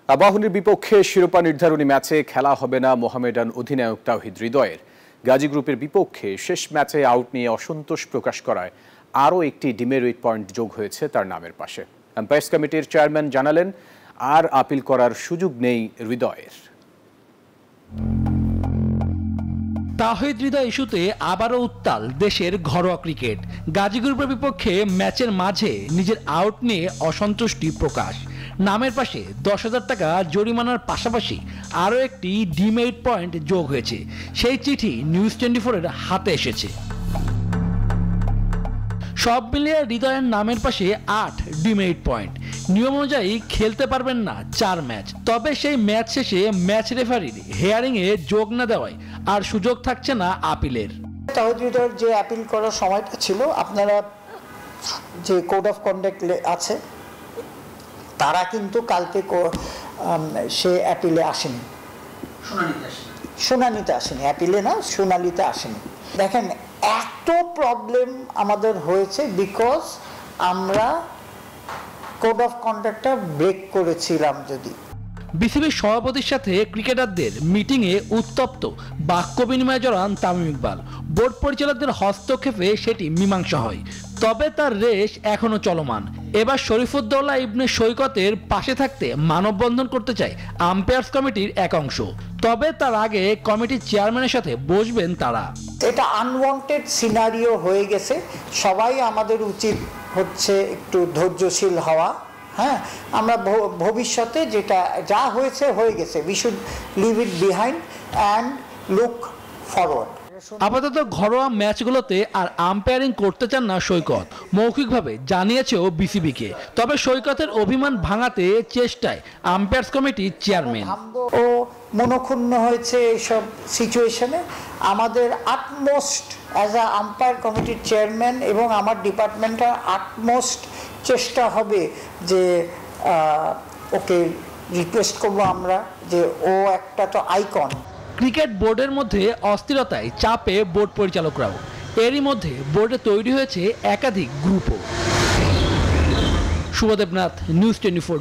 আবাহনীর বিপক্ষে শিরোপা নির্ধারণী ম্যাচে খেলা হবে না মোহামেডান অধিনায়ক তাওহিদ হৃদয়ের। গাজী গ্রুপের বিপক্ষে শেষ ম্যাচে আউট নিয়ে অসন্তোষ প্রকাশ করায় আরও একটি ডিমেরিট পয়েন্ট যোগ হয়েছে তার নামের পাশে। আম্পায়ার্স কমিটির চেয়ারম্যান জানালেন, আর আপিল করার সুযোগ নেই হৃদয়ের। তাওহিদ হৃদয় ইস্যুতে আবারও উত্তাল দেশের ঘরোয়া ক্রিকেট। গাজী গ্রুপের বিপক্ষে ম্যাচের মাঝে নিজের আউট নিয়ে অসন্তুষ্টি প্রকাশ। নামের পাশে 10,000 টাকা জরিমানার পাশাপাশি আরও একটি ডিমেরিট পয়েন্ট যোগ হয়েছে। সেই চিঠি নিউজ 24-এর হাতে এসেছে। সব মিলিয়ে হৃদয়ের নামের পাশে 8 ডিমেরিট পয়েন্ট। নিয়ম অনুযায়ী খেলতে পারবেন না 4 ম্যাচ। তবে সেই ম্যাচ শেষে ম্যাচ রেফারির হেয়ারিংয়ে যোগ না দেওয়ায় আর সুযোগ থাকছে না আপিলের। তাওহিদ হৃদয়ের যে আপিল করার সময়টা ছিল, আপনারা যে কোড অফ কন্ডাক্ট আছে, তারা কিন্তু কালকে সে অ্যাপিলে আসেনি, শুনানিতে আসেনি, অ্যাপিলে না শুনানিতে আসেনি। দেখেন, এত প্রবলেম আমাদের হয়েছে বিকজ আমরা কোড অফ কন্ডাক্টটা ব্রেক করেছিলাম। যদি বিসিবির সভাপতির সাথে ক্রিকেটারদের মিটিংয়ে উত্তপ্ত বাক্য বিনিময়ে জড়ান তামিম ইকবাল। বোর্ড পরিচালকদের হস্তক্ষেপে সেটি মীমাংসা হয়, তবে তার রেশ এখনো চলমান। এবার শরীফুদ্দৌলা ইবনে সৈকতের পাশে থাকতে মানববন্ধন করতে চায় আম্পায়ার্স কমিটির এক অংশ। তবে তার আগে কমিটির চেয়ারম্যানের সাথে বসবেন তারা। এটা আনওয়ান্টেড সিনারিও হয়ে গেছে। সবাই আমাদের উচিত হচ্ছে একটু ধৈর্যশীল হওয়া। হ্যাঁ, আমরা ভবিষ্যতে যেটা যা হয়েছে হয়ে গেছে, we should leave it behind and look forward. আপাতত ঘরোয়া ম্যাচগুলোতে আর আম্পায়ারিং করতে চান না সৈকত, মৌখিকভাবে জানিয়েছেও বিসিবিকে। তবে সৈকতের অভিমান ভাঙাতে চেষ্টায় আম্পায়ার্স কমিটির চেয়ারম্যান। ও মনক্ষুণ্ণ হয়েছে এইসব সিচুয়েশনে। আমাদের আটমোস্ট অ্যাজ আ আম্পায়ার কমিটির চেয়ারম্যান এবং আমার ডিপার্টমেন্টের আটমোস্ট চেষ্টা হবে যে ওকে রিকোয়েস্ট করবো আমরা যে ও একটা তো আইকন। ক্রিকেট বোর্ডের মধ্যে অস্থিরতায় চাপে বোর্ড পরিচালকরাও। এরই মধ্যে বোর্ডে তৈরি হয়েছে একাধিক গ্রুপও। শুভদেবনাথ, নিউজ 24,